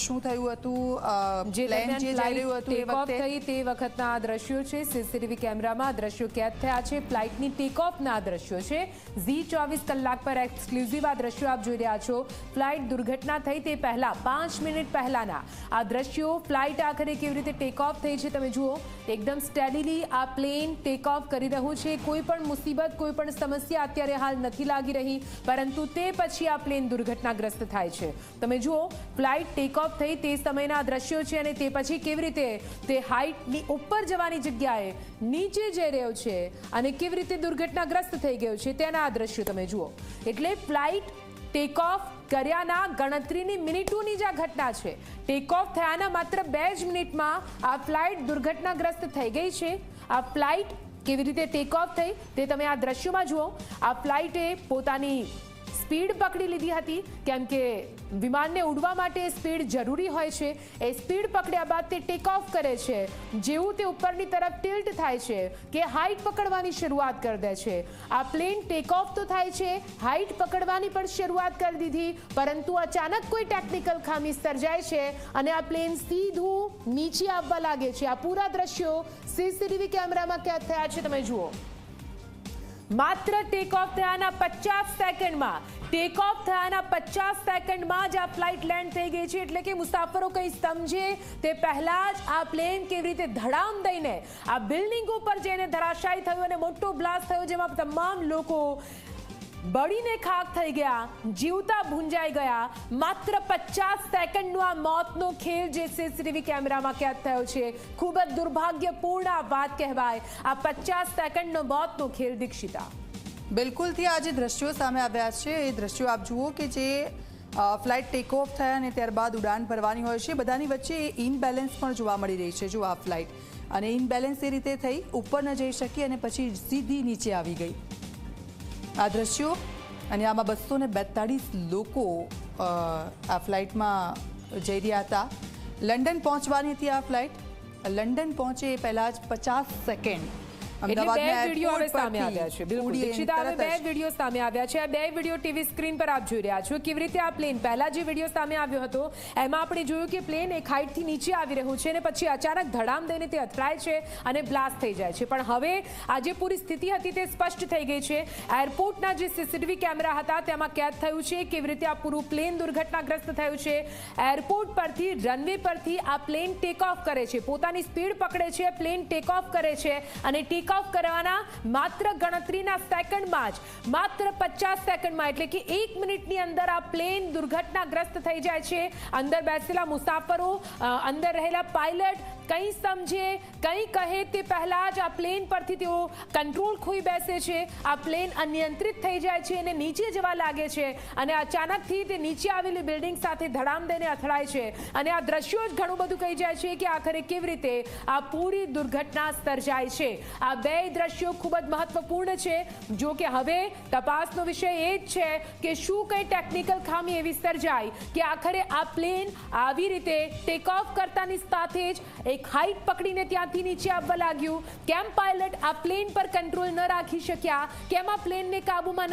શું થયું હતું, જે પ્લેન જે જઈ રહ્યું હતું એ વખતે તે વખતના આ દ્રશ્યો છે। સીસીટીવી કેમેરામાં આ દ્રશ્યો કેદ થયા છે। ફ્લાઇટની ટેક ઓફના આ દ્રશ્યો છે। ઝી24 કલાક પર એક્સક્લુઝિવ આ દ્રશ્યો આપ જોઈ રહ્યા છો। ફ્લાઇટ દુર્ઘટના થઈ તે પહેલા 5 મિનિટ પહેલાના આ દ્રશ્યો। ફ્લાઇટ આખરે કેવી રીતે ટેક ઓફ થઈ છે તમે જુઓ। એકદમ સ્ટેડીલી આ પ્લેન ટેક ઓફ કરી રહ્યું છે। કોઈ પણ મુસીબત, કોઈ પણ સમસ્યા અત્યારે હાલ નથી લાગી રહી, પરંતુ તે પછી આ પ્લેન દુર્ઘટનાગ્રસ્ત થાય છે। તમે જુઓ, ફ્લાઇટ ટેક ઓફ થઈ તે સમયના દ્રશ્યો છે અને તે પછી કેવી રીતે તે હાઇટની ઉપર જવાની જગ્યાએ નીચે જઈ રહ્યો છે અને કેવી રીતે દુર્ઘટનાગ્રસ્ત થઈ ગયો છે તેના આ દ્રશ્યો તમે જુઓ। એટલે ફ્લાઇટ ટેક ઓફ કર્યાના ગણતરીની મિનિટોની જ આ ઘટના છે। ટેક ઓફ થયાના માત્ર 2 જ મિનિટમાં આ ફ્લાઇટ દુર્ઘટનાગ્રસ્ત થઈ ગઈ છે। આ ફ્લાઇટ કેવી રીતે ટેક ઓફ થઈ તે તમે આ દ્રશ્યોમાં જુઓ। આ ફ્લાઇટે પોતાની સ્પીડ પકડી લીધી હતી, કેમ કે વિમાનને ઉડવા માટે સ્પીડ જરૂરી હોય છે। એ સ્પીડ પકડ્યા બાદ તે ટેક ઓફ કરે છે। જેવું તે ઉપરની તરફ ટિલ્ટ થાય છે કે હાઇટ પકડવાની શરૂઆત કરી દે છે। આ પ્લેન ટેક ઓફ તો થાય છે, હાઇટ પકડવાની પણ શરૂઆત કરી દીધી, પરંતુ અચાનક કોઈ ટેકનિકલ ખામી સર્જાય છે અને આ પ્લેન સીધું નીચે આવવા લાગે છે। આ પૂરા દ્રશ્યો સીસીટીવી કેમેરામાં કેદ થયા છે, તમે જુઓ। માત્ર ટેક ઓફ થયાના 50 સેકન્ડમાં જ આ ફ્લાઇટ લેન્ડ થઈ ગઈ છે। એટલે કે મુસાફરો કંઈ સમજે તે પહેલા જ આ પ્લેન કેવી રીતે ધડામ દઈને આ બિલ્ડિંગ ઉપર જઈને ધરાશાયી થયું અને મોટો બ્લાસ્ટ થયો, જેમાં તમામ લોકો બળીને ખાખ થઈ ગયા, જીવતા ભૂંજાઈ ગયા। માત્ર 50 સેકન્ડનો આ મોતનો ખેલ જે સીસીટીવી કેમેરામાં કેદ થયો છે, ખૂબ જ દુર્ભાગ્યપૂર્ણ આ વાત કહેવાય। આ 50 સેકન્ડનો મોતનો ખેલ। દીક્ષિતા, બિલકુલથી આ જે દ્રશ્યો સામે આવ્યા છે એ દ્રશ્યો આપ જુઓ કે જે ફ્લાઇટ ટેક ઓફ થયા અને ત્યારબાદ ઉડાન ભરવાની હોય છે, બધાની વચ્ચે ઇનબેલેન્સ પણ જોવા મળી રહી છે। જો આ ફ્લાઇટ અને ઇનબેલેન્સ એ રીતે થઈ, ઉપર ન જઈ શકી અને પછી સીધી નીચે આવી ગઈ। આ દ્રશ્યો અને આમાં 242 લોકો આ ફ્લાઇટમાં જઈ રહ્યા હતા। લંડન પહોંચવાની હતી આ ફ્લાઇટ। લંડન પહોંચે એ પહેલા જ 50 સેકન્ડ વિડીયો સામે આવ્યા છે। બિલકુલ દીક્ષિતા, હવે 2 વિડીયો સામે આવ્યા છે। આ 2 વિડીયો ટીવી સ્ક્રીન પર આપ જોઈ રહ્યા છો। કેવી રીતે આ પ્લેન, પહેલા જે વિડીયો સામે આવ્યો હતો એમાં આપણે જોયું કે પ્લેન એક હાઇટથી નીચે આવી રહ્યું છે અને પછી અચાનક ધડામ દઈને તે અથડાય છે અને બ્લાસ્ટ થઈ જાય છે। પણ હવે આ જે પૂરી સ્થિતિ હતી તે સ્પષ્ટ થઈ ગઈ છે। એરપોર્ટના જે સીસીટીવી કેમેરા હતા તેમાં કેદ થયું છે કેવી રીતે આ પૂરું પ્લેન દુર્ઘટનાગ્રસ્ત થયું છે। એરપોર્ટ પરથી, રનવે પરથી આ પ્લેન ટેક ઓફ કરે છે, પોતાની સ્પીડ પકડે છે, પ્લેન ટેક ઓફ કરે છે અને ટેક ઓફ કરવાના માત્ર ગણતરીના સેકન્ડમાં જ, માત્ર 50 સેકન્ડમાં, એટલે કે 1 મિનિટની અંદર આ પ્લેન દુર્ઘટનાગ્રસ્ત થઈ જાય છે। અંદર બેસેલા મુસાફરો, અંદર રહેલા પાયલટ કંઈ સમજે, કંઈ કહે તે પહેલા જ આ પ્લેન પરથી તેઓ કંટ્રોલ ખોઈ બેસે છે। આ પ્લેન અનિયંત્રિત થઈ જાય છે અને નીચે જવા લાગે છે અને અચાનકથી તે નીચે આવેલી બિલ્ડિંગ સાથે ધડામ દઈને અથડાય છે અને આ દ્રશ્યો જ ઘણું બધું કહી જાય છે કે આખરે કેવી રીતે આ પૂરી દુર્ઘટના સર્જાય છે। આ 2 દ્રશ્યો ખૂબ જ મહત્વપૂર્ણ છે। જો કે હવે તપાસનો વિષય એ જ છે કે શું કંઈ ટેકનિકલ ખામી એવી સર્જાય કે આખરે આ પ્લેન આવી રીતે ટેક ઓફ કરતાની સાથે જ એક હાઇટ પકડીને ત્યાંથી નીચે આવવા લાગ્યું। કેમ પાયલટ આ પ્લેન પર કંટ્રોલ ન રાખી શક્યા? કેમ આ પ્લેનને કાબૂમાં